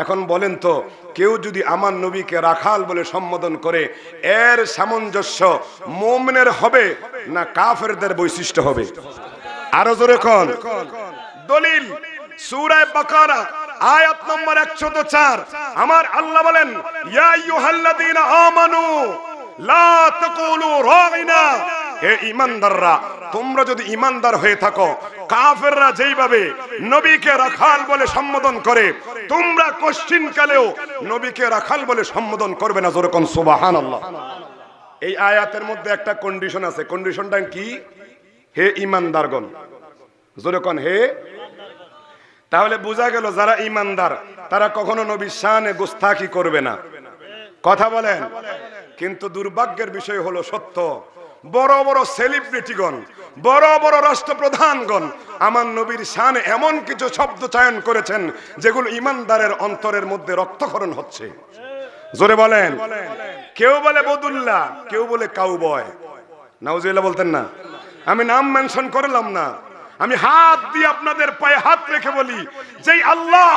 এখন বলেন তো, কেউ যদি আমার নবীকে রাখাল বলে সম্বোধন করে, এর সামঞ্জস্য মুমিনের হবে না কাফেরদের বৈশিষ্ট্য হবে? আরো জোরে কোন? দলিল সূরা বাকারা আয়াত নম্বর 104। আমার আল্লাহ বলেন, ইয়া আইয়ুহাল্লাযীনা আমানু লা তাকুলু রাইনা। হে ঈমানদাররা, তোমরা যদি ঈমানদার হয়ে থাকো, কাফেররা যেইভাবে নবীকে রাখাল বলে সম্বোধন করে, তোমরা কোশ্চিন কালেও নবীকে রাখাল বলে সম্বোধন করবে না। জোরে কোন সুবহানাল্লাহ। এই আয়াতের মধ্যে একটা কন্ডিশন আছে। কন্ডিশনটা কি? হে ঈমানদারগণ। জোরে কোন হে। তাহলে বোঝা গেল যারা ঈমানদার তারা কখনো নবীর শানে গোস্তাখি করবে না। কথা বলেন। কিন্তু দুর্ভাগ্যের বিষয় হলো সত্য, বড় বড় সেলিব্রিটিগণ, বড় বড় রাষ্ট্রপ্রধানগণ আমার নবীর শানে এমন কিছু শব্দ চয়ন করেছেন যেগুলো ঈমানদারের অন্তরের মধ্যে রক্তক্ষরণ হচ্ছে। জোরে বলেন। কেউ বলে বদুল্লাহ, কেউ বলে কাউবয়। নাউজুবিল্লাহ বলতেন না? আমি নাম মেনশন করলাম না। আমি হাত দিয়ে আপনাদের পায়ে হাত রেখে বলি, যেই আল্লাহ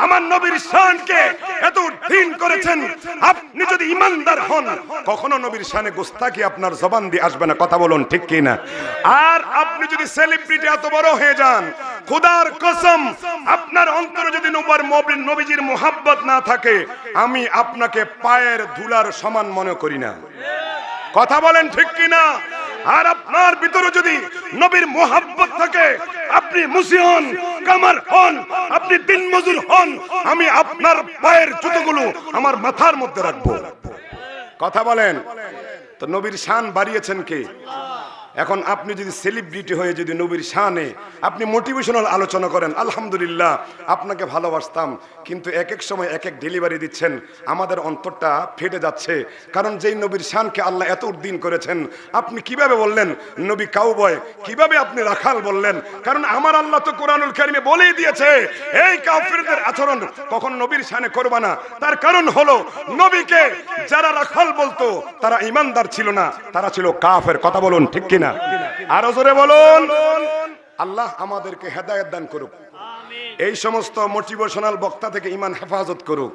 আমার নবীর শানকে এত দিন করেছেন, আপনি যদি ঈমানদার হন কখনো নবীর শানে গোস্তাখি আপনার জবান দিয়ে আসবে না। কথা বলুন ঠিক কি না? আর আপনি যদি সেলিব্রিটি এত বড় হয়ে যান, খোদার কসম আপনার অন্তরে যদি নবীজির মোহাব্বত না থাকে, আমি আপনাকে পায়ের ধুলার সমান মনে করি না। কথা বলেন ঠিক কি না? আর আপনার ভিতরে যদি নবীর মোহাব্বত থাকে, আপনি মুসি হন, কামার হন, আপনি দিনমজুর হন, আমি আপনার পায়ের জুতোগুলো আমার মাথার মধ্যে রাখবো। কথা বলেন। তো নবীর শান বাড়িয়েছেন কে? এখন আপনি যদি সেলিব্রিটি হয়ে যদি নবীর শানে আপনি মোটিভেশনাল আলোচনা করেন, আলহামদুলিল্লাহ আপনাকে ভালোবাসতাম, কিন্তু এক এক সময় এক এক ডেলিভারি দিচ্ছেন, আমাদের অন্তরটা ফেটে যাচ্ছে। কারণ যেই নবীর শানকে আল্লাহ এত উদ্দিন করেছেন, আপনি কিভাবে বললেন নবী কাউবয়, কিভাবে আপনি রাখাল বললেন? কারণ আমার আল্লাহ তো কোরআনুল কারীমে বলেই দিয়েছে, এই কাফিরদের আচরণ কখন নবীর শানে করবে না। তার কারণ হলো নবীকে যারা রাখাল বলতো তারা ঈমানদার ছিল না, তারা ছিল কাফের। কথা বলুন ঠিক কি না? আরো জোরে বলুন। আল্লাহ আমাদেরকে হেদায়েত দান করুক, এই সমস্ত মোটিভেশনাল বক্তা থেকে ঈমান হেফাজত করুক।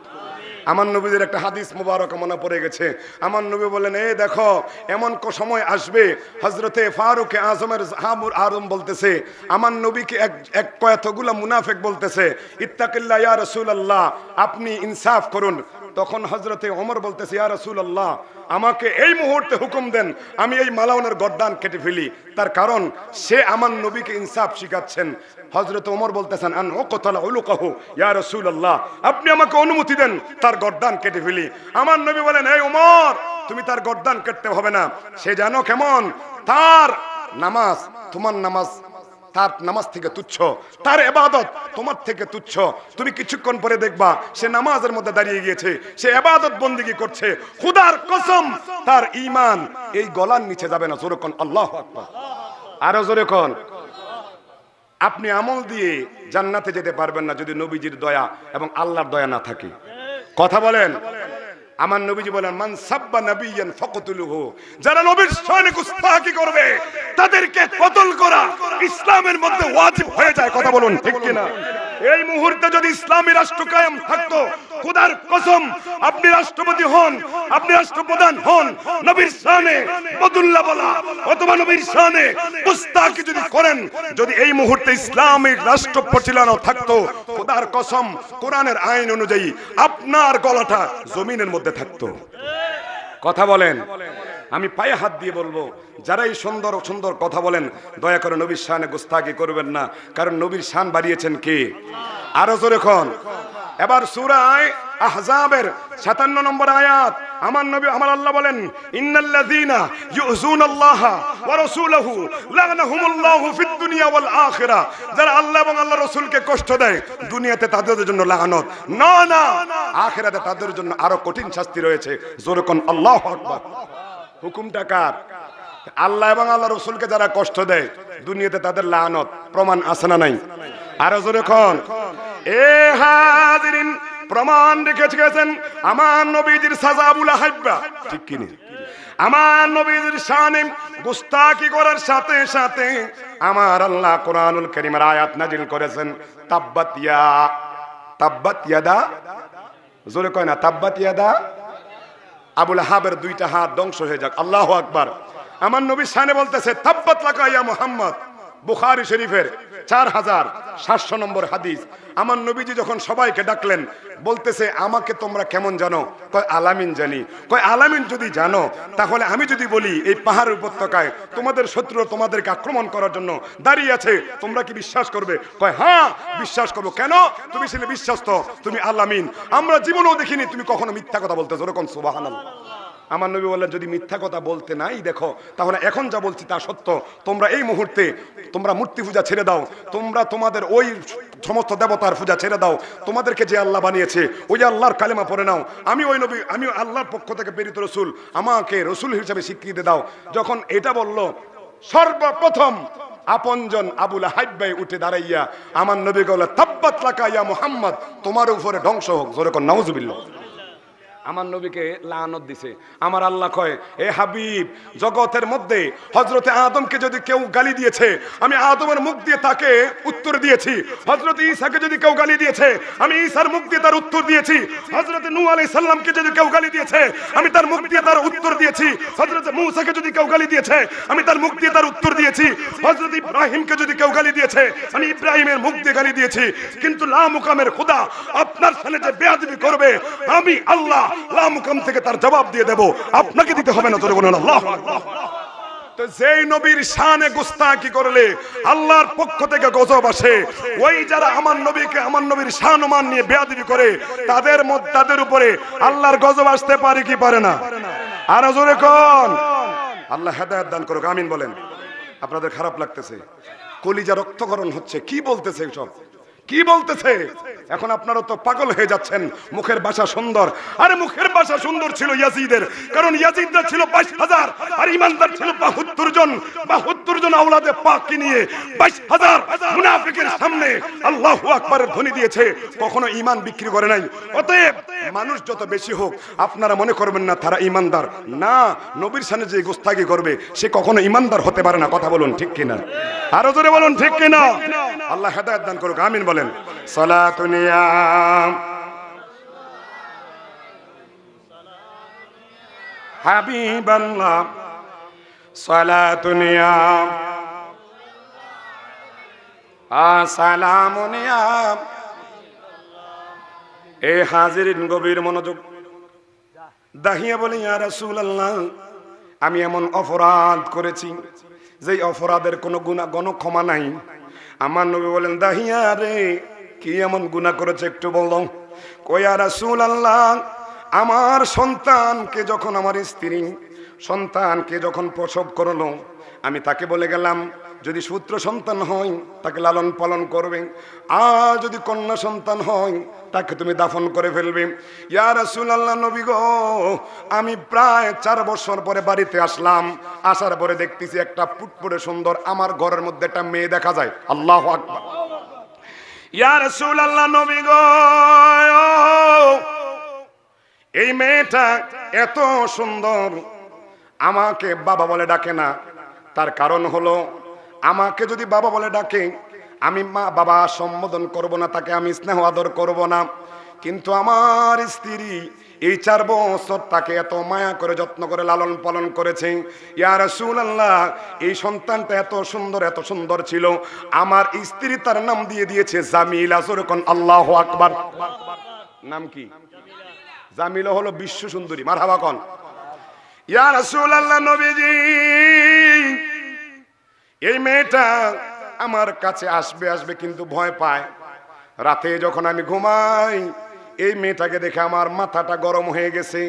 আমার নবীদের একটা হাদিস মুবারক মনে পড়ে গেছে। আমার নবী বলেন, এই দেখো এমন সময় আসবে, হযরতে ফারুক আজমের সাহাবুর আরম বলতেছে, আমার নবীকে এক কয়েকগুলা মুনাফিক বলতেছে, ইত্তাকিল্লাহ ইয়া রাসূলুল্লাহ, আপনি ইনসাফ করুন। তখন হযরতে ওমর বলতেছে, ইয়া রাসূলুল্লাহ, আমাকে এই মুহূর্তে হুকুম দেন, আমি এই মালাউনের গর্দান কেটে ফেলি। তার কারণ সে আমার নবীকে ইনসাফ শিখাচ্ছেন। হযরত ওমর বলতেছেন, আন উকতালা উলুকাহু ইয়া রাসূলুল্লাহ, আপনি আমাকে অনুমতি দেন তার গর্দান কেটে ফেলি। আমার নবী বলেন, এই ওমর, তুমি তার গর্দান কাটতে হবে না। সে জানো কেমন, তার নামাজ তোমার নামাজ তার নামাজ থেকে তুচ্ছ, তার ইবাদত তোমার থেকে তুচ্ছ। তুমি কিছুক্ষণ পরে দেখবা সে নামাজের মধ্যে দাঁড়িয়ে গিয়েছে, সে ইবাদত বন্দেগী করছে। খোদার কসম তার ঈমান এই গলার নিচে যাবে না। জোরে কোন আল্লাহু আকবার। আরো জোরে কোন। আপনি আমল দিয়ে জান্নাতে যেতে পারবেন না যদি নবীজির দয়া এবং আল্লাহর দয়া না থাকে। কথা বলেন। আমার নবীজি বলেন, মান সাব্বা নাবিয়ান ফাকতুলুহু, যারা নবীর শানে গোস্তাখি করবে তাদেরকে কতল করা ইসলামের মধ্যে ওয়াজিব হয়ে যায়। কথা বলুন ঠিক কি না? এই মুহূর্তে যদি ইসলামী রাষ্ট্র কায়েম থাকতো, খোদার কসম আপনি রাষ্ট্রপতি হন, আপনি রাষ্ট্রপ্রধান হন, নবীর শানে বদুল্লাহ বলা অথবা নবীর শানে গোস্তাখি যদি করেন, যদি এই মুহূর্তে ইসলামিক রাষ্ট্র পরিচালনা থাকতো, খোদার কসম কোরআনের আইন অনুযায়ী আপনার গলাটা জমিনের মধ্যে থাকতো। কথা বলেন। আমি পায়ে হাত দিয়ে বলবো, যারাই সুন্দর সুন্দর কথা বলেন, দয়া করে নবীর শানে গোস্তাখি করবেন না, কারণ নবীর শান বাড়িয়েছেন কে? আরো জোরে কোন। এবার সূরা আহজাবের 57 নম্বর আয়াত, আমার নবী আমার আল্লাহ বলেন, ইন্নাল্লাযীনা ইউযুনাল্লাহা ওয়া রাসূলাহু লা'নাহুমুল্লাহু ফিদ দুনিয়া ওয়াল আখিরা, যারা আল্লাহ এবং আল্লাহর রাসূলকে কষ্ট দেয় দুনিয়াতে তাদের জন্য লানত, না না আখিরাতে তাদের জন্য আরো কঠিন শাস্তি রয়েছে। জোরে কোন আল্লাহু আকবার। হুকুমটা কার? আল্লাহ এবং আল্লাহর রাসূলকে যারা কষ্ট দেয় দুনিয়াতে তাদের লানত, প্রমাণ আছে না নাই? আরো জোরে কোন। এ হাজিরিন, প্রমাণ রেখে গেছেন আমার নবীজির সাজাবুল হাইবা, ঠিক কি না? আমার নবীজির শানে গোস্তাখি করার সাথে সাথে আমার আল্লাহ কোরআনুল কারীমের আয়াত নাজিল করেছেন, তাব্বাত ইয়াদা জোরে কয় না, তাব্বাত ইয়াদা আবু লাহাবের দুইটা হাত ধ্বংস হয়ে যাক। আল্লাহু আকবার। আমার নবী শানে বলতেছে তাব্বাত লাকা ইয়া মুহাম্মদ, বুখারী শরীফের 4700 নম্বর হাদিস। আমার নবীজি যখন সবাইকে ডাকলেন বলতেছে আমাকে তোমরা কেমন জানো? কয় আলামিন জানি। কয় আলামিন যদি জানো তাহলে আমি যদি বলি এই পাহাড় উপত্যকায় তোমাদের শত্রু তোমাদেরকে আক্রমণ করার জন্য দাঁড়িয়ে আছে, তোমরা কি বিশ্বাস করবে? কয় হ্যাঁ বিশ্বাস করবো। কেন? তুমি ছিলে বিশ্বস্ত, তুমি আলামিন, আমরা জীবনেও দেখিনি তুমি কখনো মিথ্যা কথা বলতেছো। এরকম সুবহানাল্লাহ। আমার নবী বললেন যদি মিথ্যা কথা বলতে নাই দেখো তাহলে এখন যা বলছি তা সত্য। তোমরা এই মুহূর্তে তোমরা মূর্তি পূজা ছেড়ে দাও, তোমরা তোমাদের ওই সমস্ত দেবতার পূজা ছেড়ে দাও, তোমাদেরকে যে আল্লাহ বানিয়েছে ওই আল্লাহর কালেমা পড়ে নাও। আমি ওই নবী, আমি আল্লাহর পক্ষ থেকে প্রেরিত রসুল, আমাকে রসুল হিসেবে স্বীকৃতি দাও। যখন এটা বলল সর্বপ্রথম আপনজন আবু লাহাব ভাই উঠে দাঁড়াইয়া আমার নবী বললেন তাব্বাত লাকা ইয়া মুহাম্মদ, তোমার উপরে ধ্বংস হোক। জোরে কোন নাউজুবিল্লাহ। আমার নবীকে লানত দিছে। আমার আল্লাহ কয় এ হাবিব, জগতের মধ্যে হযরতে আদমকে যদি কেউ গালি দিয়েছে আমি আদমের মুখ দিয়ে তাকে উত্তর দিয়েছি। হযরতে ঈসাকে যদি কেউ গালি দিয়েছে আমি ঈসার মুখ দিয়ে তার উত্তর দিয়েছি। হযরতে নূহ আলাইহিস সালামকে যদি কেউ গালি দিয়েছে আমি তার মুখ দিয়ে তার উত্তর দিয়েছি। হযরতে মূসাকে যদি কেউ গালি দিয়েছে আমি তার মুখ দিয়ে তার উত্তর দিয়েছি। হযরতে ইব্রাহিমকে যদি কেউ গালি দিয়েছে আমি ইব্রাহিমের মুখ দিয়ে গালি দিয়েছি। কিন্তু লা মুকামের খোদা আপনার সামনে যে বেয়াদবি করবে আমি আল্লাহ লামুকাম থেকে তার জবাব দিয়ে দেব, আপনাকে দিতে হবে না। জোরে বলুন আল্লাহু আকবার। তো যেই নবীর শানে গুস্তাখি করলে আল্লাহর পক্ষ থেকে গজব আসে, ওই যারা আমার নবীকে আমার নবীর শান-মান নিয়ে বেয়াদবি করে তাদের উপরে আল্লাহর গজব আসতে পারে কি পারে না? আর জোরে কোন আল্লাহ হেদায়েত দান করুক, আমিন বলেন। আপনাদের খারাপ লাগতেছে, কলিজা রক্তকরণ হচ্ছে, কি বলতেছে সব, কি বলতেছে? এখন আপনারা তো পাগল হয়ে যাচ্ছেন। মুখের ভাষা সুন্দর, আরে মুখের ভাষা সুন্দর ছিল ইয়াজিদের, কারণ ইয়াজিদরা ছিল 22,000 আর ইমানদার ছিল 72 জন। 72 জন আওলাদে পাককে নিয়ে 22,000 মুনাফিকের সামনে আল্লাহু আকবারের ধ্বনি দিয়েছে, কখনো ঈমান বিক্রি করে নাই। অতএব মানুষ যত বেশি হোক আপনারা মনে করবেন না তারা ঈমানদার, না, নবীর সামনে যে গুস্তাখি করবে সে কখনো ঈমানদার হতে পারে না। কথা বলুন ঠিক কিনা? আরো জোরে বলুন ঠিক কিনা? আল্লাহ হেদায়েত দান করুক, আমিন বলেন। সালাতুন ইয়া হাবিবাল্লাহ, সালাতুন ইয়া সালামুন ইয়া। এ হাজিরিন গভীর মনোযোগ। দাহিয়া বলে ইয়া রাসূলুল্লাহ আমি এমন অপরাধ করেছি যেই অপরাধের কোনো গুনাহ ক্ষমা নাই। আমার নবী বলেন দাহিয়া রে কি এমন গুনাহ করেছে একটু বলো। কয় ইয়া রাসূলুল্লাহ আমার সন্তানকে যখন আমার স্ত্রী সন্তানকে যখন প্রসব করলো আমি তাকে বলে গেলাম যদি পুত্র সন্তান হয় তাকে লালন পালন করবে, আর যদি কন্যা সন্তান হয় তাকে তুমি দাফন করে ফেলবে। ইয়া রাসূলুল্লাহ নবী গো আমি প্রায় 4 বছর পরে বাড়িতে আসলাম, আসার পরে দেখতেছি একটা ফুটফুটে সুন্দর আমার ঘরের মধ্যে একটা মেয়ে দেখা যায়। আল্লাহু আকবার। ইয়া রাসূলুল্লাহ নবী গো এই মেয়েটা এত সুন্দর আমাকে বাবা বলে ডাকে না, তার কারণ হলো আমাকে যদি বাবা বলে ডাকে আমি মা বাবা সম্বোধন করব না, তাকে আমি স্নেহ আদর করব না। কিন্তু আমার স্ত্রী এই 4 বছর তাকে এত মায়া করে যত্ন করে লালন পালন করেছে। ইয়া রাসূলুল্লাহ এই সন্তানটা এত সুন্দর ছিল, আমার স্ত্রী তার নাম দিয়ে দিয়েছে জামিলা। যখন আল্লাহু আকবার। নাম কি? জামিলা হলো বিশ্ব সুন্দরী। মারহাবা কোন। ইয়া রাসূলুল্লাহ নবীজি এই মেয়েটা আমার কাছে আসবে কিন্তু ভয় পায়। রাতে যখন আমি ঘুমাই এই মেয়েটাকে দেখে আমার মাথাটা গরম হয়ে গেছে।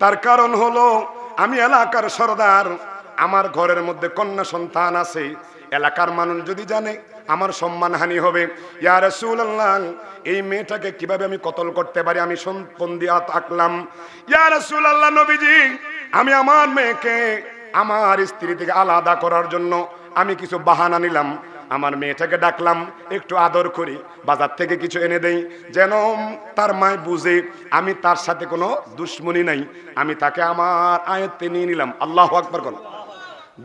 তার কারণ হলো আমি এলাকার সরদার, আমার ঘরের মধ্যে কন্যা সন্তান আছে, এলাকার মানুষ যদি জানে আমার সম্মানহানি হবে। ইয়া রাসূলুল্লাহ এই মেয়েটাকে কিভাবে আমি কতল করতে পারি, আমি বন্দিয়া থাকলাম। ইয়া রাসূলুল্লাহ নবীজি আমি আমার মেয়েকে আমার স্ত্রী থেকে আলাদা করার জন্য আমি কিছু বাহানা নিলাম। আমার মেয়েটাকে ডাকলাম, একটু আদর করি, বাজার থেকে কিছু এনে দেই, যেন তার মায় বুঝে আমি তার সাথে কোনো দুশ্মনী নাই, আমি তাকে আমার আয়ত্তে নিয়ে নিলাম। আল্লাহু আকবার বল।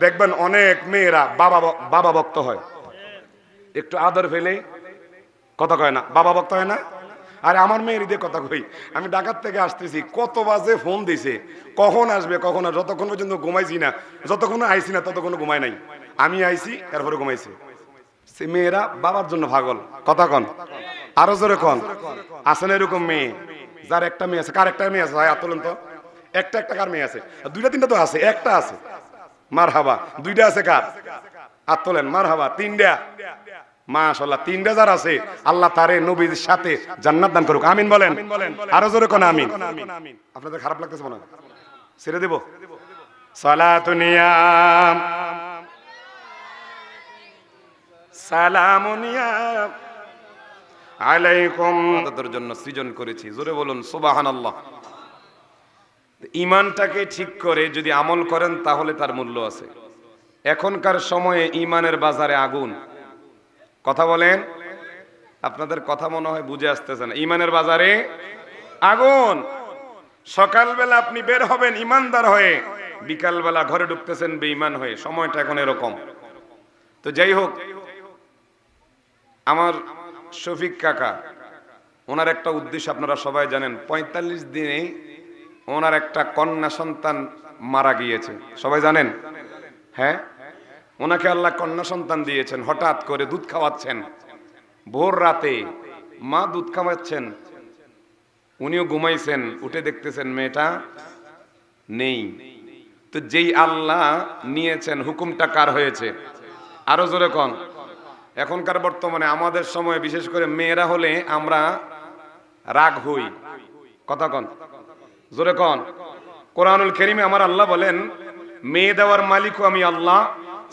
দেখবেন অনেক মেয়েরা বাবা ভক্ত হয়, একটু আদর পেলে কথা কয় না, বাবা ভক্ত হয় না। আর আমার মেয়ের ঈদে কথা কই, আমি ঢাকার থেকে আসতেছি, কত বাজে ফোন দিছে, কখন আসবে কখন, যতক্ষণ পর্যন্ত ঘুমাইছি না, যতক্ষণ আইছি না ততক্ষণ ঘুমাই নাই, আমি আইছি এরপরে ঘুমাইছে। সে মেয়েরা বাবার জন্য পাগল, কথা কন, আরো জোরে কন। আসেন এরকম মেয়ে যার একটা মেয়ে আছে, কার একটা মেয়ে আছে ভাই আতলেন তো, একটা একটা কার মেয়ে আছে, দুইটা তিনটা তো আছে, একটা আছে মার হাবা, দুইটা আছে কার হাত তোলেন, মার হাবা তিনটা, মাশাআল্লাহ তিনটা যার আছে আল্লাহ তারে নবীর সাথে জান্নাত দান করুক, আমিন বলেন, আরো জোরে কোন আমিন। আপনাদের খারাপ লাগতেছে মনে হয়, ছেড়ে দেব। সালাতুনিয়াম সালামুনিয়াম আলাইকুম, তাদের জন্য সৃজন করেছি, জোরে বলুন সুবহানাল্লাহ। ঈমানটাকে ঠিক করে যদি আমল করেন তাহলে তার মূল্য আছে। এখনকার সময়ে ঈমানের বাজারে আগুন, কথা বলেন, আপনাদের কথা মনে হয় বুঝে আসতেছে না। ঈমানের বাজারে আগুন, সকালবেলা আপনি বের হবেন ঈমানদার হয়ে, বিকালবেলা ঘরে ঢুকতেছেন বেঈমান হয়ে, সময়টা এখন এরকম। তো যাই হোক, আমার শফিক কাকা, ওনার একটা উদ্দেশ্য আপনারা সবাই জানেন, ৪৫ দিনে ওনার একটা কন্যা সন্তান মারা গিয়েছে, সবাই জানেন। হ্যাঁ, ওনাকে আল্লাহ কন্যা সন্তান দিয়েছেন। হঠাৎ করে দুধ খাওয়াচ্ছেন, ভোর রাতে মা দুধ খাওয়াচ্ছেন, উনিও ঘুমাইছেন, উঠে দেখতেছেন মেয়েটা নেই। তো যেই আল্লাহ নিয়েছেন, হুকুমটা কার হয়েছে? আরো জোরে কন। এখনকার বর্তমানে আমাদের সময় বিশেষ করে মেয়েরা হলে আমরা রাগ হই, কথা কন, জোরে কন। কোরআনুল কারীমে আমার আল্লাহ বলেন, মেয়ে দেওয়ার মালিকও আমি আল্লাহ,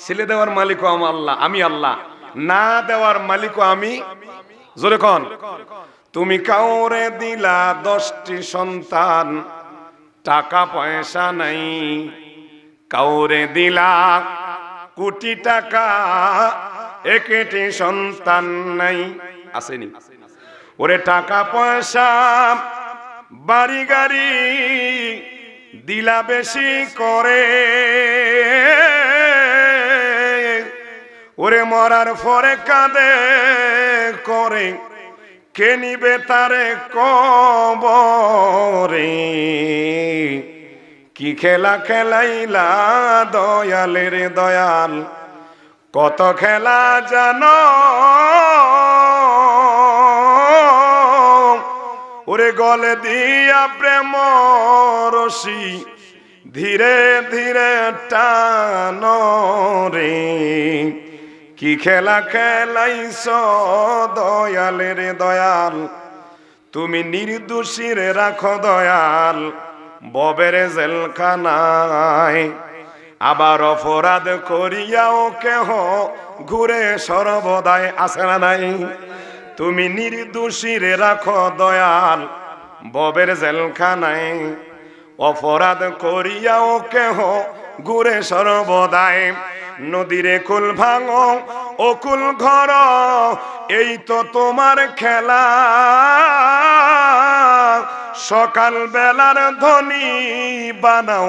ছেলে দেওয়ার মালিকও আমি আল্লাহ, আমি আল্লাহ, না দেওয়ার মালিকও আমি, জোরে কন। তুমি কাউরে দিলা 10টি সন্তান, টাকা পয়সা নাই, কাউরে দিলা কোটি টাকা, একটি সন্তান নাই, আসেনি? ওরে টাকা পয়সা বাড়ি গাড়ি দিলা বেশি করে, ওরে মরার পরে কাঁদে করে, কে নিবে তারে কবরে, কি খেলা খেলাইলা দয়ালের দয়াল, কত খেলা জানো, ওরে গলে দিয়া প্রেম রশি ধীরে ধীরে টানো রে, কি খেলা খেলাইছ দয়ালের দয়াল, তুমি নির্দোষীর রাখো দয়াল ববের জেলখানায়, আবার অপরাধ করিয়াও কেহ ঘুরে সর্বদাই, আসে না নাই? তুমি নির্দোষীর রাখো দয়াল ববের জেলখানায়, অপরাধ করিয়াও কেহ ঘুরে সর্বদাই, নদীরে কুল ভাঙো অকুল ঘর, এই তো তোমার খেলা, সকাল বেলার ধনী বানাও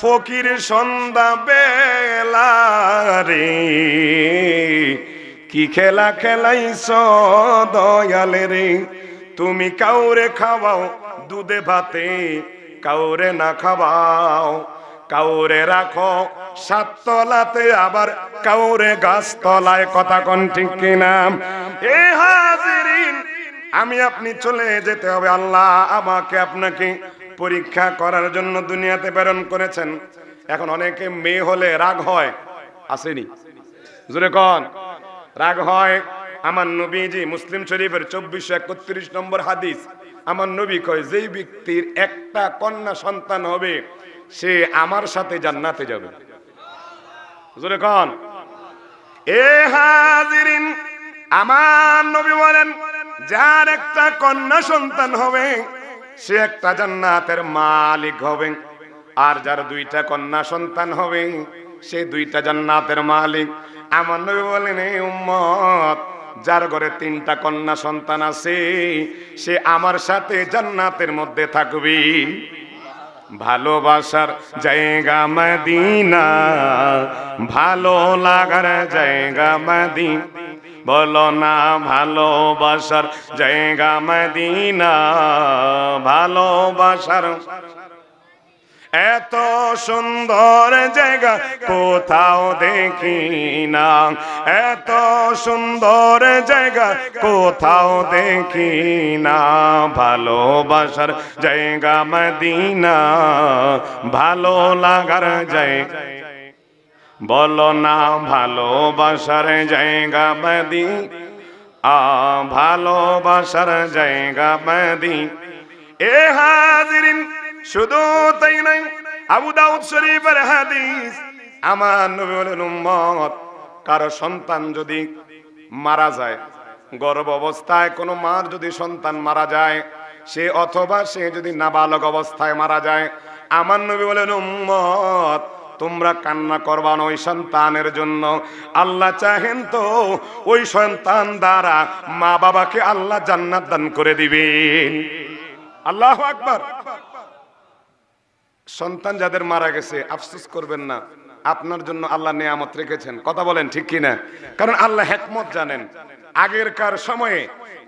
ফকির সন্ধ্যা বেলা রে, কি খেলা খেলাইছ দয়ালে রে, তুমি কাউরে খাওয়াও দুধে ভাতে, কাউরে না খাওয়াও, কাউরে রাখো 7 তলাতে, আবার কাউরে গাছ তলায়, কথা কোন ঠিক কিনা? এ হাজিরিন, আমি আপনি চলে যেতে হবে, আল্লাহ আমাকে আপনাকে পরীক্ষা করার জন্য দুনিয়াতে প্রেরণ করেছেন। এখন অনেকে মেয়ে হলে রাগ হয়, আসেনি? জোরে কন, রাগ হয়। আমার নবীজি মুসলিম শরীফের 2431 নম্বর হাদিস, আমার নবী কয়, যেই ব্যক্তির একটা কন্যা সন্তান হবে সে আমার সাথে জান্নাতে যাবে, জোরে কন। এ হাজিরিন, আমার নবী বলেন, যার একটা কন্যা সন্তান হবে সে একটা জান্নাতের মালিক হবে, আর যার 2টা কন্যা সন্তান হবে সে 2টা জান্নাতের মালিক। আমার নবী বলেন, এই উম্মত, যার ঘরে 3টা কন্যা সন্তান আছে সে আমার সাথে জান্নাতের মধ্যে থাকবে। ভালোবাসার জায়গা মদিনা, ভালো লাগার জায়গা মদিনা, বলো না ভালোবাসার জায়গা মদিনা, ভালোবাসার এত সুন্দর জায়গা কোথাও দেখি না, এত সুন্দর জায়গা কোথাও দেখি না, ভালোবাসার জায়গা মদিনা, ভালো লাগার জায়গা, বলো না ভালোবাসার জায়গা মদিনা, ভালোবাসার জায়গা মদিনা। এ হাজিরিন, শুধু তাই নাই, আবু দাউদ শরীফের হাদিস, আমার নবী বলেন উম্মত কারো সন্তান যদি মারা যায়, গর্ভ অবস্থায় কোনো মার যদি সন্তান মারা যায়, সে অথবা সে যদি নাবালক অবস্থায় মারা যায়, আমার নবী বলেন উম্মত তোমরা কান্না করবা না ওই সন্তানের জন্য। আল্লাহ চাহেন তো ওই সন্তান দ্বারা মা বাবাকে আল্লাহ জান্নাত দান করে দিবেন। আল্লাহু আকবার। সন্তান যাদের মারা গেছে আফসোস করবেন না, আপনার জন্য আল্লাহ নিয়ামত রেখেছেন। কথা বলেন ঠিক কিনা? কারণ আল্লাহ হিকমত জানেন। আগেরকার সময়ে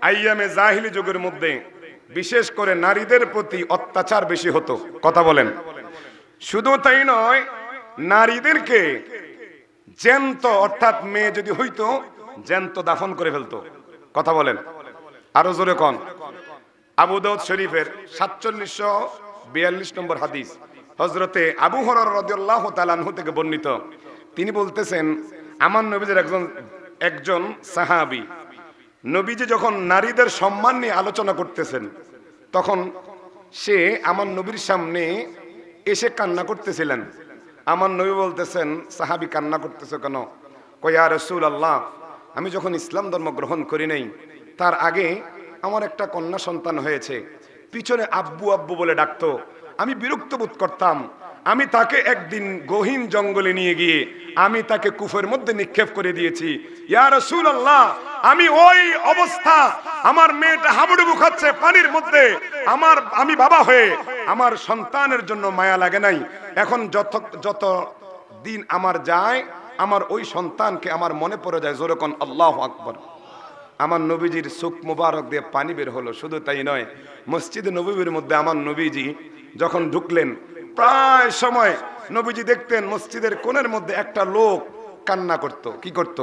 আইয়ামে জাহিলি যুগের মধ্যে বিশেষ করে নারীদের প্রতি অত্যাচার বেশি হতো। কথা বলেন। শুধু তাই নয়, নারীদেরকে জ্যান্ত, অর্থাৎ মেয়ে যদি হইতো জ্যান্ত দাফন করে ফেলতো। কথা বলেন আরো জোরে কোন। আবু দাউদ শরীফের 4742 নম্বর হাদিস, হযরতে আবু হুরায়রা রাদিয়াল্লাহু তাআলা আনহু থেকে বর্ণিত। তিনি বলতেছেন, আমার নবীজির একজন সাহাবী, নবীজি যখন নারীদের সম্মান নিয়ে আলোচনা করতেছেন, তখন সে আমার নবীর সামনে এসে কান্না করতেছিলেন। আমার নবী বলতেছেন, সাহাবী কান্না করতেছে কেন? কয় ইয়া রাসূলুল্লাহ, আমি যখন ইসলাম ধর্ম গ্রহণ করি নাই, তার আগে আমার একটা কন্যা সন্তান হয়েছে, পিছনে আব্বু আব্বু বলে ডাকতো, আমি বিরক্ত বোধ করতাম। আমি তাকে একদিন গহীন জঙ্গলে নিয়ে গিয়ে আমি তাকে কূপের মধ্যে নিক্ষেপ করে দিয়েছি। ইয়া রাসূলুল্লাহ, আমি ওই অবস্থা, আমার মেয়েটা হাবুডুবু খাচ্ছে পানির মধ্যে, আমি বাবা হয়ে আমার সন্তানের জন্য মায়া লাগে নাই। এখন যত দিন আমার যায়, আমার ওই সন্তানকে আমার মনে পড়ে যায়। জোরে কোন আল্লাহু আকবার। আমার নবীজির চোখ মোবারক দিয়ে পানি বের হলো। শুধু তাই নয়, মসজিদে নববীর মধ্যে আমার নবীজি যখন ঢুকলেন, প্রায় সময় নবীজি দেখতেন মসজিদের কোণের মধ্যে একটা লোক কান্না করত। কি করত?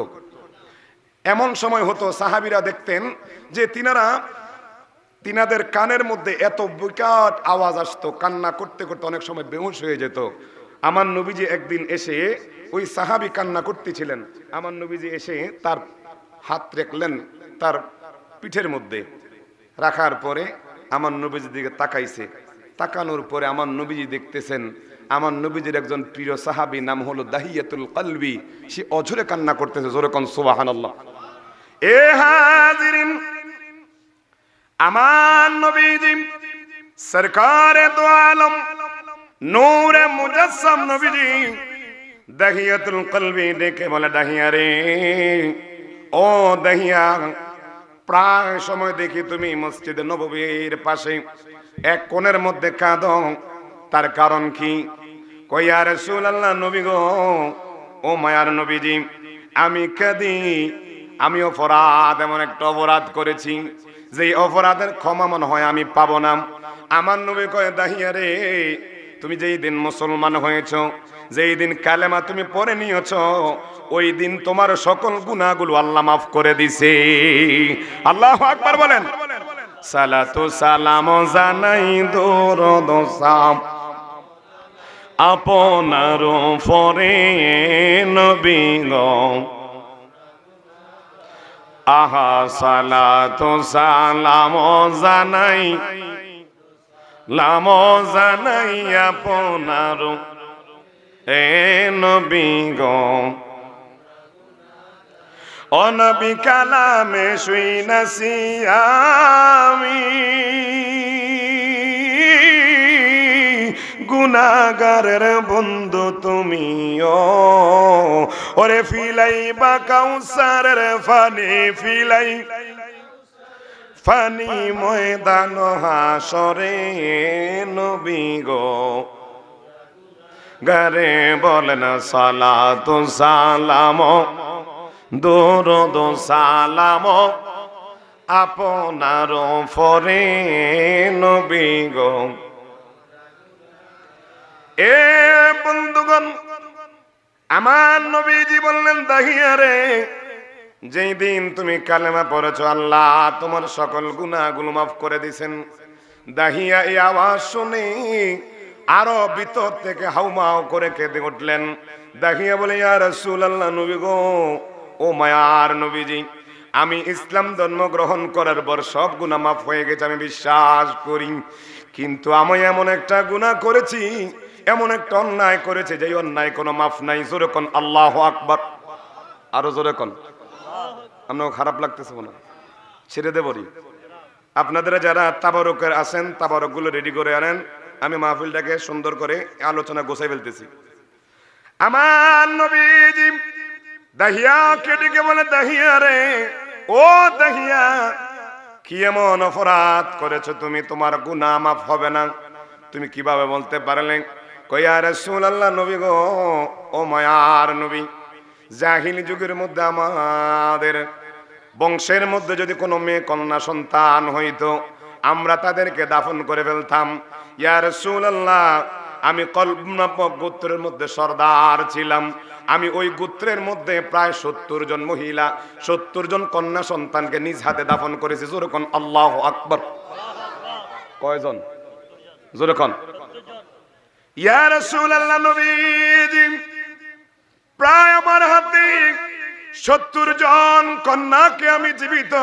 এমন সময় হতো সাহাবীরা দেখতেন যে তিনাদের কানের মধ্যে এত বিকট আওয়াজ আসতো, কান্না করতে করতে অনেক সময় বেহুশ হয়ে যেত। আমার নবীজি একদিন এসে, ওই সাহাবী কান্না করতেছিলেন, আমার নবীজি এসে তার হাত রাখলেন তার পিঠের মধ্যে, রাখার পরে আমার নবীজির দিকে তাকাইছে। তাকানোর পরে আমার নবীজি দেখতেছেন আমার নবীজির একজন প্রিয় সাহাবী, নাম হলো দাহিয়াতুল কলবি, সে অঝরে কান্না করতেছে। জোরে কোন সুবহানাল্লাহ। এ হাজিরিন, আমার নবীজি সরকারে দো আলম নূরে মুজাসসাম নবীজি দাহিয়াতুল কলবি ডেকে বলে, দাহিয়া রে, ও দাহিয়া, প্রায় সময় দেখি তুমি মসজিদে নববীর পাশে এক কোণের মধ্যে কাঁদো, তার কারণ কি? কই ইয়া রাসূলুল্লাহ, নবী গো, ও মায়ার নবীজি, আমি কাঁদি, আমি এমন একটা অপরাধ করেছি যে অপরাধের ক্ষমা মনে হয় আমি পাবো না। আমার নবী কয়, দাহিয়া রে, তুমি যেই দিন মুসলমান হয়েছ, যেই দিন কালেমা তুমি পড়ে নিয়েছ, ওই দিন তোমার সকল গুনাহগুলো আল্লাহ মাফ করে দিছে। আল্লাহু আকবার বলেন। সালাতু সালাম জানাই দরুদ সালাম আপনার উপরে নবী গো, আহা সালাতু সালাম জানাই আপনার এ নবী গো, ও নবী কালামে শুইনাছি আমি গুনাহগারের বন্ধু তুমিও, ওরে ফিলাইবা কাউসারের ফানি, ফানি ময়দান হাসরে নবী গো, গারে বলেন সালাতু সালাম দরুদ সালাম আপনার ফরে নবী গো। এ বন্ধুগণ, আমার নবীজি বললেন, দাহিয়া রে, যেই দিন তুমি কালেমা পড়েছো আল্লাহ তোমার সকল গুনাহগুলো মাফ করে দিয়েছেন। দাহিয়া এই আওয়াজ শুনে আরো ভিতর থেকে হাউমাউ করে কেঁদে উঠলেন। দাহিয়া বলে, ইয়া রাসূলুল্লাহ, নবী গো, ও মায়ার নবীজি, আমি ইসলাম ধর্ম গ্রহণ করার পর সব গুনাহ মাফ হয়ে গেছে, আমি বিশ্বাস করি। কিন্তু আমি এমন একটা গুনাহ করেছি, এমন একটা অন্যায় করেছে, যে অন্যায় কোনো মাফ নাই। জোরে কোন আল্লাহু আকবার। আরো জোরে কোন। আপনার খারাপ লাগতেছে মনে? ছেড়ে দেবরি। আপনাদের যারা তাবারকের আছেন, তাবারক গুলো রেডি করে আনেন। আমি মাহফিলটাকে সুন্দর করে আলোচনা গোছাই ফেলতেছি। আমার নবীজি দাহিয়াকে ডেকে বলে, দাহিয়া রে, ও দাহিয়া, কি এমন অপরাধ করেছো তুমি, তোমার গুনাহ মাফ হবে না? তুমি কিভাবে বলতে পারলে? কই, ইয়া রাসূলুল্লাহ, নবী গো, ও মায়ার নবী, জাহিলি যুগের মধ্যে আমাদের বংশের মধ্যে যদি কোনো মেয়ে কন্যা সন্তান হইতো, আমরা তাদেরকে দাফন করে ফেলতাম। ইয়া রাসূলুল্লাহ, আমি কলব গোত্রের মধ্যে সর্দার ছিলাম। আমি ওই গোত্রের মধ্যে প্রায় 70 জন মহিলা, 70 জন কন্যা সন্তানকে নিজ হাতে দাফন করেছি। জোরে কোন আল্লাহু আকবার। কয়জন? জোরে কোন। ইয়া রাসূলুল্লাহ, নবীজি, প্রায় আমার হাতে 70 জন কন্যাকে আমি জীবিত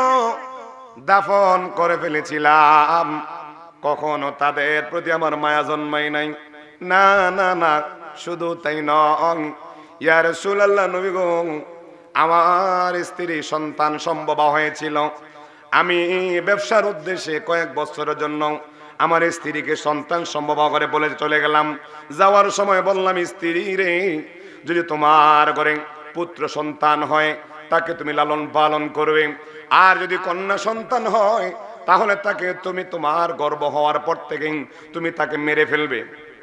দাফন করে ফেলেছিলাম। কখনো তাদের প্রতি আমার মায়া জন্মাই নাই। না না না, শুধু তাই নয়, ইয়া রাসূলুল্লাহ, নবী গো, আমার স্ত্রী সন্তান সম্ভব হয়েছিল। আমি ব্যবসার উদ্দেশ্যে কয়েক বছরের জন্য আমার স্ত্রীকে সন্তান সম্ভব করে বলে চলে গেলাম। যাওয়ার সময় বললাম, স্ত্রী রে, যদি তোমার ঘরে পুত্র সন্তান হয় তাকে তুমি লালন পালন করবে, আর যদি কন্যা সন্তান হয় তাহলে তাকে তুমি তোমার গর্ভ হওয়ার পর থেকে তুমি তাকে মেরে ফেলবে।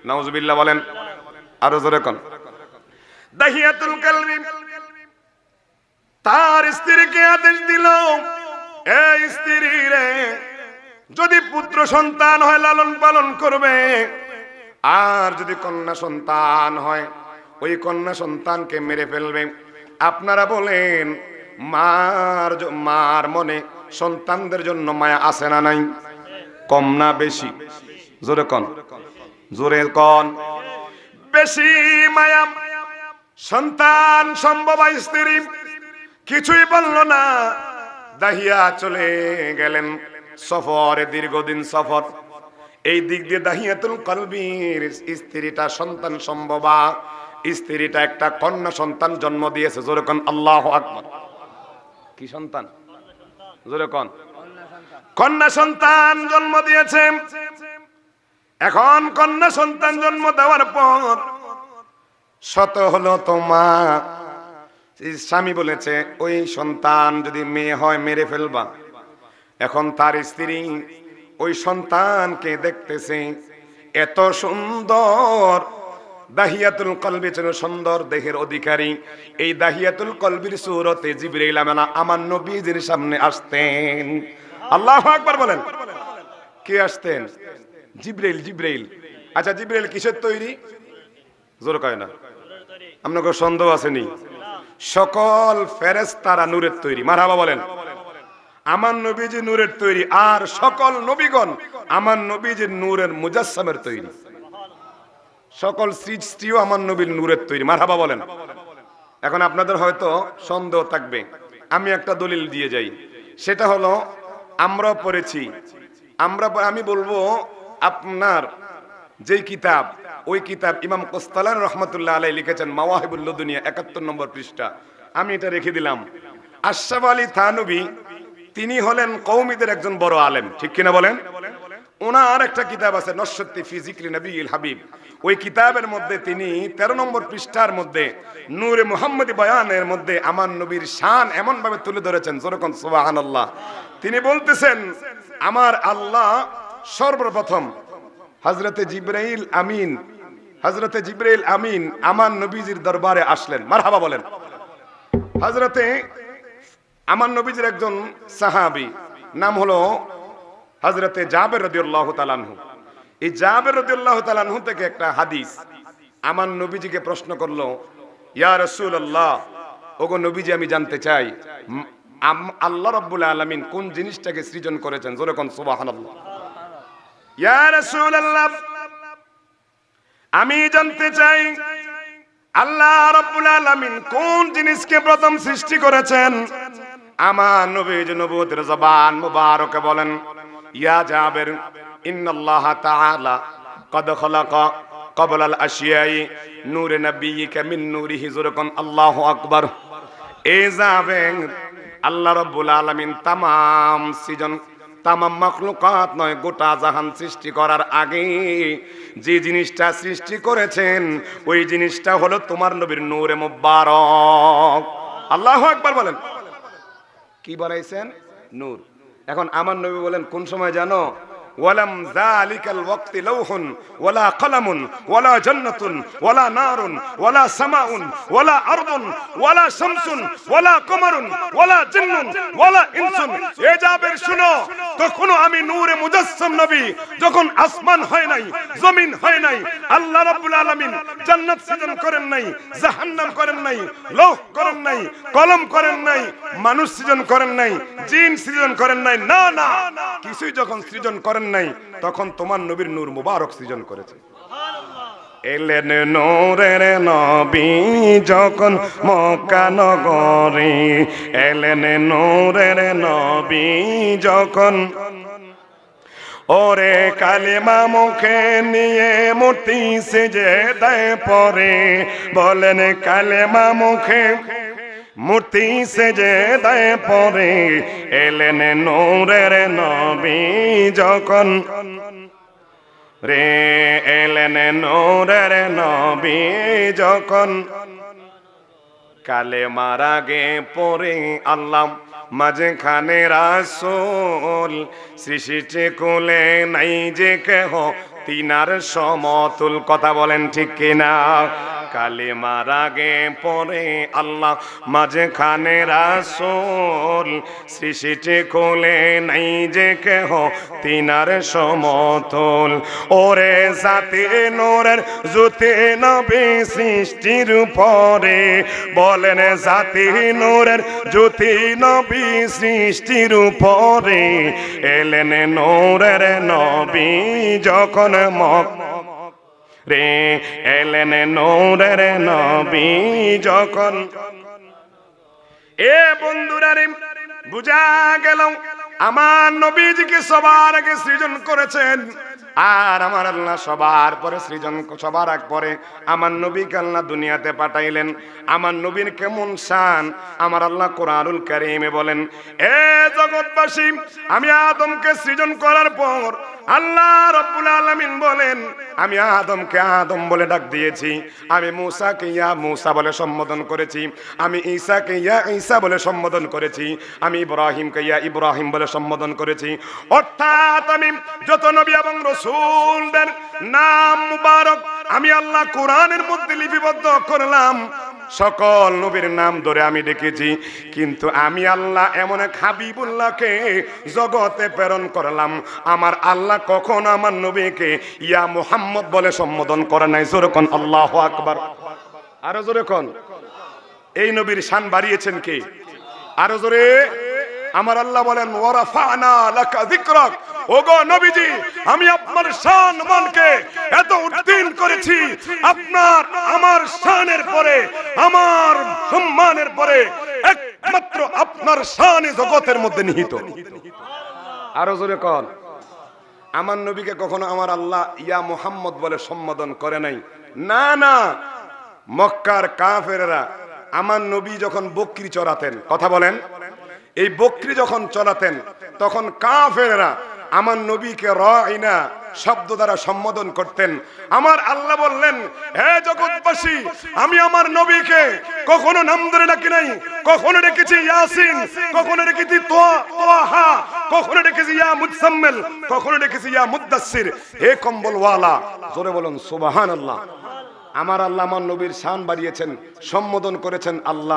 নাউজুবিল্লাহ বলেন। আরো জোরে কোন। দাহিয়াতুল কালবি তার স্ত্রীকে আদেশ দিল, এই স্ত্রী রে, যদি পুত্র সন্তান হয় লালন পালন করবে, আর যদি কন্যা সন্তান হয় ওই কন্যা সন্তানকে মেরে ফেলবে। আপনারা বলেন, মার মনে সন্তানদের জন্য মায়া আছে না নাই? কম না বেশি? জোরে কন, জোরে কন। বেশি মায়া। সন্তান সম্ভব স্ত্রী কিছুই বলল না। দাহিয়া চলে গেলেন সফরে, দীর্ঘদিন সফর। এই দিক দিয়ে দাহিয়াতুল কলবির স্ত্রীটা সন্তান সম্ভবা, স্ত্রীটা একটা কন্যা সন্তান জন্ম দিয়েছে। জোরে কোন আল্লাহু আকবার। কি সন্তান? জোরে কোন। কন্যা সন্তান জন্ম দিয়েছে। এখন কন্যা সন্তান জন্ম দেওয়ার পর শত হলো তোমার স্বামী বলেছে, ওই সন্তান যদি মেয়ে হয় মেরে ফেলবা। এখন তার স্ত্রী ওই সন্তানকে দেখতেছে, এত সুন্দর। দাহিয়াতুল কলবি ছিল সুন্দর দেহের অধিকারী। এই দাহিয়াতুল কলবির সূরতে জিবরাইল আমার নবীজির সামনে আসতেন। আল্লাহু আকবার বলেন। কে আসতেন? জিবরাইল। জিবরাইল। আচ্ছা, জিবরাইল কিসের তৈরি? জোর কয় না। আপনাকে সন্দেহ আসেনি? সকল ফেরেশতারা নূরের তৈরি। মারহাবা বলেন। আমার নবীজি নূরের তৈরি, আর সকল নবীগণ আমার নবীজির নূরের মুজাসসামের তৈরি। সকল সৃষ্টিও আমার নবীর নূরের তৈরি। মারহাবা বলেন। এখন আপনাদের হয়তো সন্দেহ থাকবে, আমি একটা দলিল দিয়ে যাই। সেটা হলো, আমরা পড়েছি, আমি বলবো আপনার যেই কিতাব, ওই কিতাব ইমাম কোস্তালানী রহমাতুল্লাহ আলাইহি লিখেছেন মাওয়াহিবুল লদুনিয়া 71 নম্বর পৃষ্ঠা। আমি এটা রেখে দিলাম। আশরাফ আলী থানভী তিনি হলেন কওমীদের একজন বড় আলেম, ঠিক কিনা বলেন? ওনার একটা কিতাব আছে নশরতি ফি যিকরি নবিয়িল হাবিব। ওই কিতাবের মধ্যে তিনি 13 নম্বর পৃষ্ঠার মধ্যে নূরে মুহাম্মদী বয়ানের মধ্যে আমার নবীর শান এমন ভাবে তুলে ধরেছেন, যেরকম সুবহানাল্লাহ। তিনি বলতেছেন, আমার আল্লাহ সর্বপ্রথম হযরতে জিবরাইল আমিন আমার নবীজির দরবারে আসলেন। মারহাবা বলেন। হযরতে আমার নবীজির একজন সাহাবী নাম হলো হযরতে জাবের রাদিয়াল্লাহু তাআলা আনহু। এই জাবের রাদিয়াল্লাহু তাআলা আনহু থেকে একটা হাদিস আমার নবীজিকে প্রশ্ন করলো, ইয়া রাসূলুল্লাহ, ওগো নবীজি আমি জানতে চাই আল্লাহ রাব্বুল আলামিন কোন জিনিসটাকে সৃজন করেছেন? জোরে কোন সুবহানাল্লাহ। ইয়া রাসূলুল্লাহ, আমি জানতে চাই আল্লাহ রাব্বুল আলামিন কোন জিনিসকে প্রথম সৃষ্টি করেছেন? আমার নবীজি নবুয়তের জবান মুবারকে বলেন, ইয়া জাবের ইন্নাল্লাহ তাআলা ক্বাদ খালাকা ক্বাবলাল আশিয়াই নূরে নবিয়িকা মিন নূরিহি। জোরে কোন আল্লাহু আকবার। এই যাবেন আল্লাহ রাব্বুল আলামিন তামাম সৃজন, তামাম মাখলুকাত নয়, গোটা জাহান সৃষ্টি করার আগে যে জিনিসটা সৃষ্টি করেছেন ওই জিনিসটা হলো তোমার নবীর নূরে মুবারক। আল্লাহু আকবার বলেন। কি বানাইছেন? নূর। এখন আমার নবী বলেন কোন সময় জানো? ওয়ালাম যালিকাল ওয়াক্তি লাউহুন ওয়ালা কলামুন ওয়ালা জান্নাতুন ওয়ালা নারুন ওয়ালা সামাউন ওয়ালা আরদুন ওয়ালা শামসুন ওয়ালা কমারুন ওয়ালা জিন্নুন ওয়ালা ইনসুন। এ জাবের শুনো, তখনও আমি নূরে মুজাসসাম নবী, যখন আসমান হয় নাই, জমিন হয় নাই, আল্লাহ রাব্বুল আলামিন জান্নাত সৃজন করেন নাই, জাহান্নাম করেন নাই, লৌহ করেন নাই, কলম করেন নাই, মানুষ সৃজন করেন নাই, জিন সৃজন করেন নাই, না না, কিছুই যখন সৃজন করেন নাই তখন তোমার নবীর নূর মুবারক সৃজন করেছে। এলেন নূরের নবী যখন মক্কা নগরে, এলেন নূরের নবী যখন, ওরে কালিমা মুখে নিয়ে মূর্তি সিজদায় পড়ে, বলেন কালিমা মুখে মূর্তি সিজদায় পড়ে, এলেন নূরের নবী যখন রে, এলেন নূরের নবী যখন, কালেমার আগে পড়ে আল্লাহ মাঝখানে রাসূল, সৃষ্টি কোলে নাই যে কেহ তিনার সমতুল। কথা বলেন ঠিক কিনা? কালেমার আগে পড়ে আল্লাহ মাঝখানে রাসূল, সৃষ্টি কোলে নাই যে কেহ তিনার সমতুল। ওরে জাতি নূরের জ্যোতি নবী সৃষ্টির উপরে, বলেন জাতি নূরের জ্যোতি নবী সৃষ্টির উপরে, এলেন নূরের নবী যখন রে, এলেন নূরের নবী যখন। এ বন্ধুরা রে, বুঝা গেল আমার নবীজিকে সবার আগে সৃজন করেছেন, আর আমার আল্লাহ সবার পরে সৃজন, সবার আগ পরে আমার নবীকে আল্লাহ দুনিয়াতে পাঠাইলেন। আমার নবীর কেমন শান আমার আল্লাহ কোরআনুল কারীমে বলেন, এ জগৎবাসী, আমি আদমকে সৃজন করার পর আল্লাহ রাব্বুল আলামিন বলেন, আমি আদমকে আদম বলে ডাক দিয়েছি, আমি মূসাকে ইয়া মূসা বলে সম্বোধন করেছি, আমি ঈসাকে ইয়া ঈসা বলে সম্বোধন করেছি, আমি ইব্রাহিমকে ইয়া ইব্রাহিম বলে সম্বোধন করেছি। অর্থাৎ আমি যত নবী এবং রাসূলদের নাম মুবারক আমি আল্লাহ কোরআনের মধ্যে লিপিবদ্ধ করলাম, সকল নবীর নাম ধরে আমি ডেকেছি। কিন্তু আমি আল্লাহ এমন এক হাবিবুল্লাহকে জগতে প্রেরণ করলাম, আমার আল্লাহ কখনো আমার নবীকে ইয়া মুহাম্মদ বলে সম্বোধন করে নাই। জোরে কোন আল্লাহু আকবার। আরো জোরে কোন। এই নবীর শান বাড়িয়েছেন কে? আরো জোরে। আমার আল্লাহ বলেন, ওয়ারাফা'না লাকা যিকরাক, ওগো নবীজি আমি আপনার শান মানকে এত উত্তীর্ণ করেছি, আপনার আমার শানের পরে, আমার সম্মানের পরে একমাত্র আপনার শান জগতের মধ্যে নিহিত। আরো জোরে কোন। আমার নবীকে কখনো আমার আল্লাহ ইয়া মুহাম্মদ বলে সম্বোধন করে নাই। না না, মক্কার কাফেররা আমার নবী যখন বকরি চড়াতেন, কথা বলেন, এই বকরি যখন চড়াতেন তখন কাফেররা আমার নবীকে রাইনা শব্দ দ্বারা সম্বোধন করতেন। আমার আল্লাহ বললেন, হে জগৎবাসী, আমি আমার নবীকে কখনো নাম ধরে ডাকি নাই, কখনো ডেকেছি ইয়াসিন, কখনো ডেকেছি তোহা, কখনো ডেকেছি ইয়া মুজাম্মিল, কখনো ডেকেছি ইয়া মুদাসসির, হে কম্বলওয়ালা। জোরে বলুন সুবহানাল্লাহ। আমার আল্লাহ আমার নবীর শান বাড়িয়েছেন, সম্বোধন করেছেন আল্লাহ।